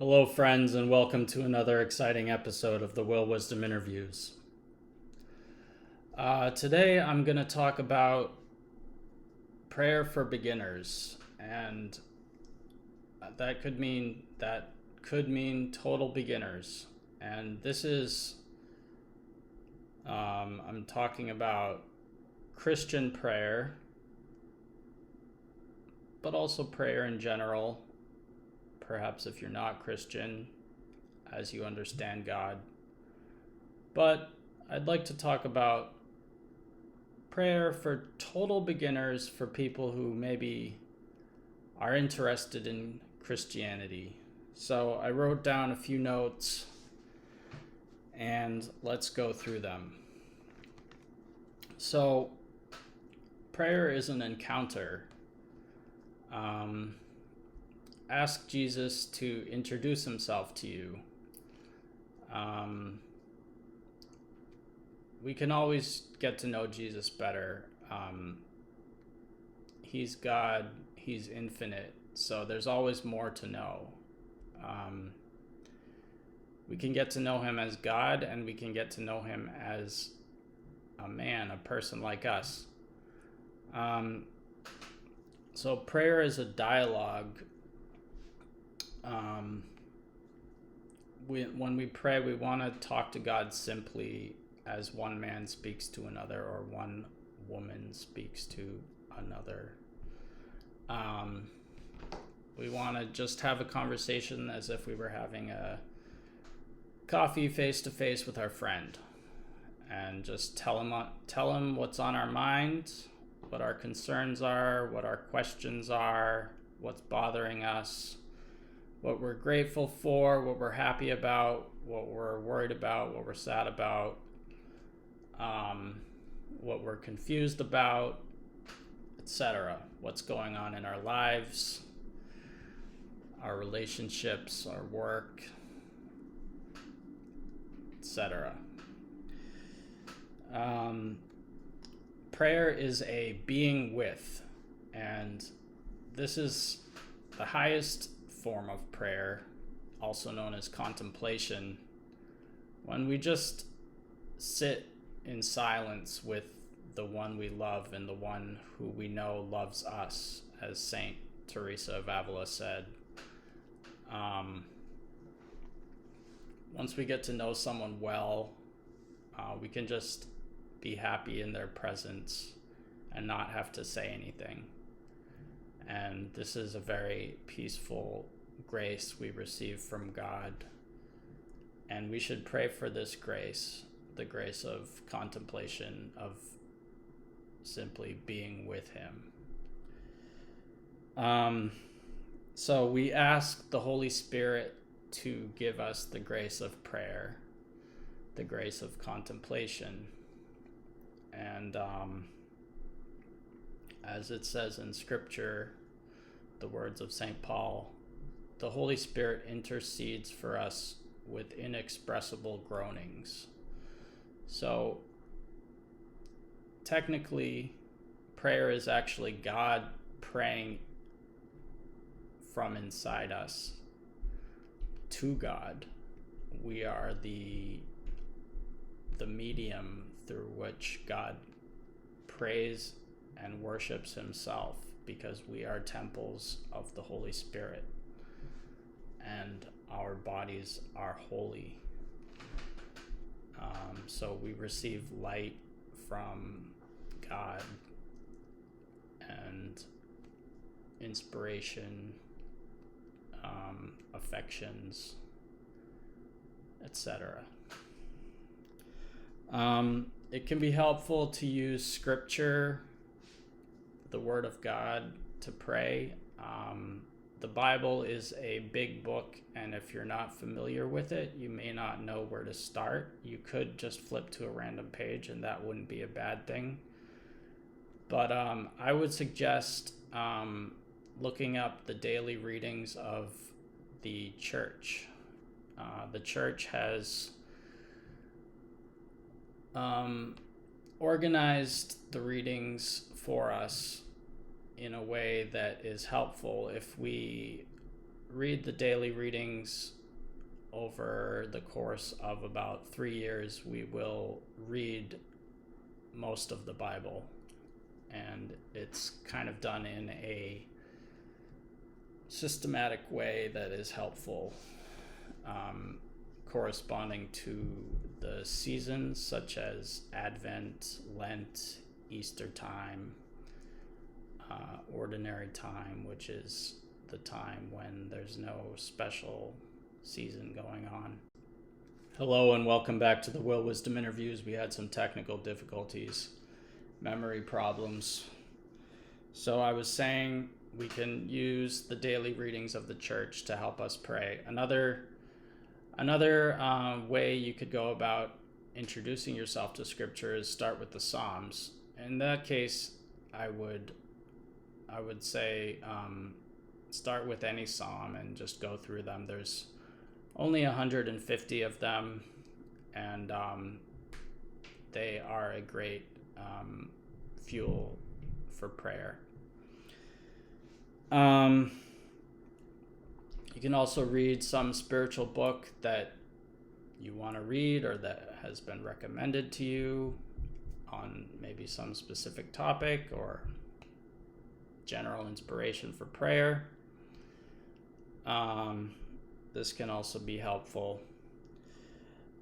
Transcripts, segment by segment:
Hello, friends, and welcome to another exciting episode of the Will Wisdom Interviews. Today, I'm going to talk about prayer for beginners, and that could mean total beginners. And this is I'm talking about Christian prayer, but also prayer in general. Perhaps if you're not Christian, as you understand God. But I'd like to talk about prayer for total beginners, for people who maybe are interested in Christianity. So I wrote down a few notes and let's go through them. So, prayer is an encounter. Ask Jesus to introduce himself to you. We can always get to know Jesus better. He's God, he's infinite, so there's always more to know. We can get to know him as God, and we can get to know him as a man, a person like us. So prayer is a dialogue. When we pray, we want to talk to God simply as one man speaks to another, or one woman speaks to another. We want to just have a conversation as if we were having a coffee face to face with our friend, and just tell him what's on our mind, what our concerns are, what our questions are, what's bothering us, what we're grateful for, what we're happy about, what we're worried about, what we're sad about, what we're confused about, etc. What's going on in our lives, our relationships, our work, etc. Prayer is a being with, and this is the highest form of prayer, also known as contemplation, when we just sit in silence with the one we love and the one who we know loves us, as Saint Teresa of Avila said. Once we get to know someone well, we can just be happy in their presence and not have to say anything. And this is a very peaceful grace we receive from God. And we should pray for this grace, the grace of contemplation, of simply being with him. So we ask the Holy Spirit to give us the grace of prayer, the grace of contemplation. And as it says in Scripture, the words of St. Paul, the Holy Spirit intercedes for us with inexpressible groanings. So technically, prayer is actually God praying from inside us to God. We are the medium through which God prays and worships himself, because we are temples of the Holy Spirit and our bodies are holy. So we receive light from God and inspiration, affections, etc. It can be helpful to use Scripture, the Word of God, to pray. The Bible is a big book, and if you're not familiar with it, you may not know where to start. You could just flip to a random page, and that wouldn't be a bad thing. But I would suggest looking up the daily readings of the church. The church has organized the readings for us in a way that is helpful if we read the daily readings over the course of about 3 years. We will read most of the Bible, and it's kind of done in a systematic way that is helpful, corresponding to the seasons such as Advent, Lent, Easter time, ordinary time, which is the time when there's no special season going on. Hello and welcome back to the Will Wisdom Interviews. We had some technical difficulties, memory problems. So I was saying we can use the daily readings of the church to help us pray. Another way you could go about introducing yourself to Scripture is start with the Psalms. In that case, I would say start with any psalm and just go through them. There's only 150 of them, and they are a great fuel for prayer. You can also read some spiritual book that you want to read or that has been recommended to you on maybe some specific topic or general inspiration for prayer. This can also be helpful.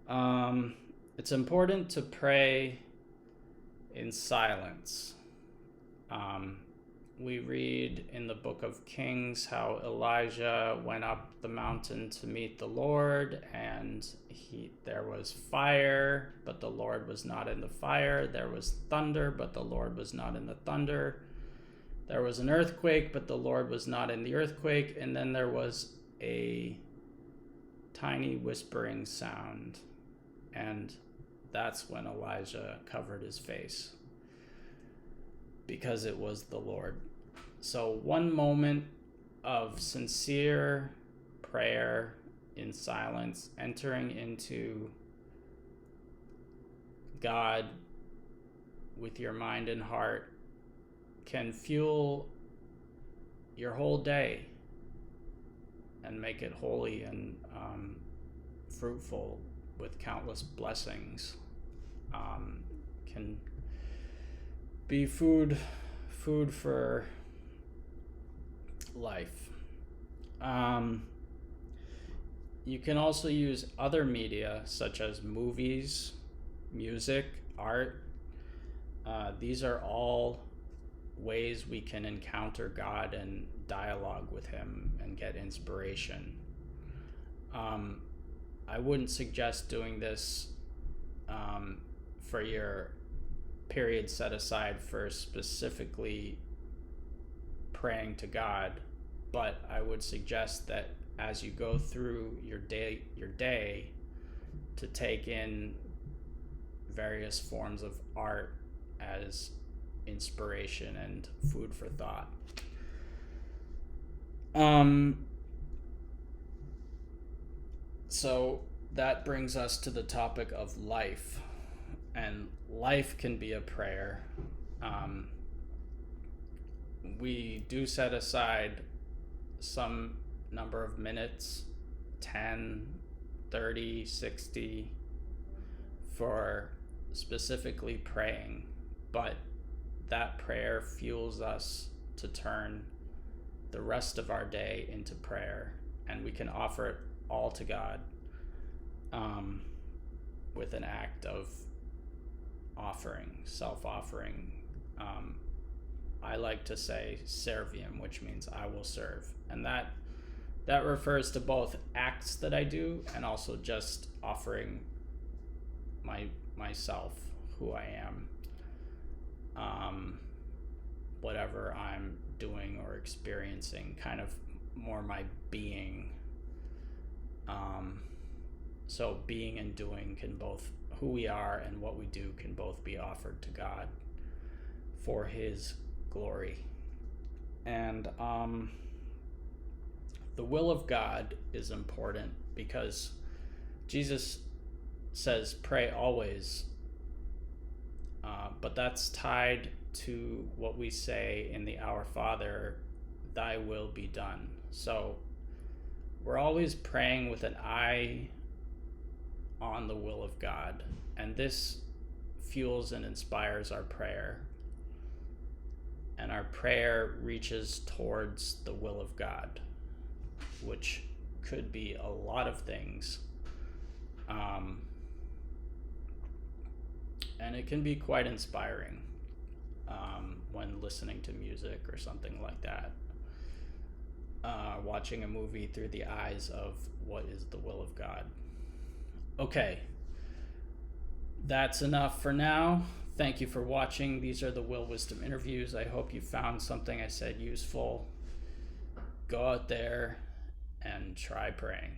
It's important to pray in silence. We read in the book of Kings how Elijah went up the mountain to meet the Lord, and there was fire, but the Lord was not in the fire. There was thunder, but the Lord was not in the thunder. There was an earthquake, but the Lord was not in the earthquake. And then there was a tiny whispering sound, and that's when Elijah covered his face, because it was the Lord. So one moment of sincere prayer in silence, entering into God with your mind and heart, can fuel your whole day and make it holy and fruitful with countless blessings. Can be food for life. You can also use other media such as movies, music, art. These are all ways we can encounter God and dialogue with Him and get inspiration. I wouldn't suggest doing this for your period set aside for specifically praying to God, but I would suggest that as you go through your day to take in various forms of art as inspiration and food for thought. So that brings us to the topic of life, and life can be a prayer. We do set aside some number of minutes, 10, 30, 60, for specifically praying, but that prayer fuels us to turn the rest of our day into prayer, and we can offer it all to God with an act of offering, self-offering. I like to say servium, which means I will serve, and that refers to both acts that I do and also just offering myself, who I am, whatever I'm doing or experiencing, kind of more my being. So being and doing can both, who we are and what we do can both be offered to God for His glory. And the will of God is important because Jesus says pray always, but that's tied to what we say in the Our Father, thy will be done. So we're always praying with an eye on the will of God. And this fuels and inspires our prayer. And our prayer reaches towards the will of God, which could be a lot of things. And it can be quite inspiring when listening to music or something like that. Watching a movie through the eyes of what is the will of God. Okay, that's enough for now. Thank you for watching. These are the Will Wisdom interviews. I hope you found something I said useful. Go out there and try praying.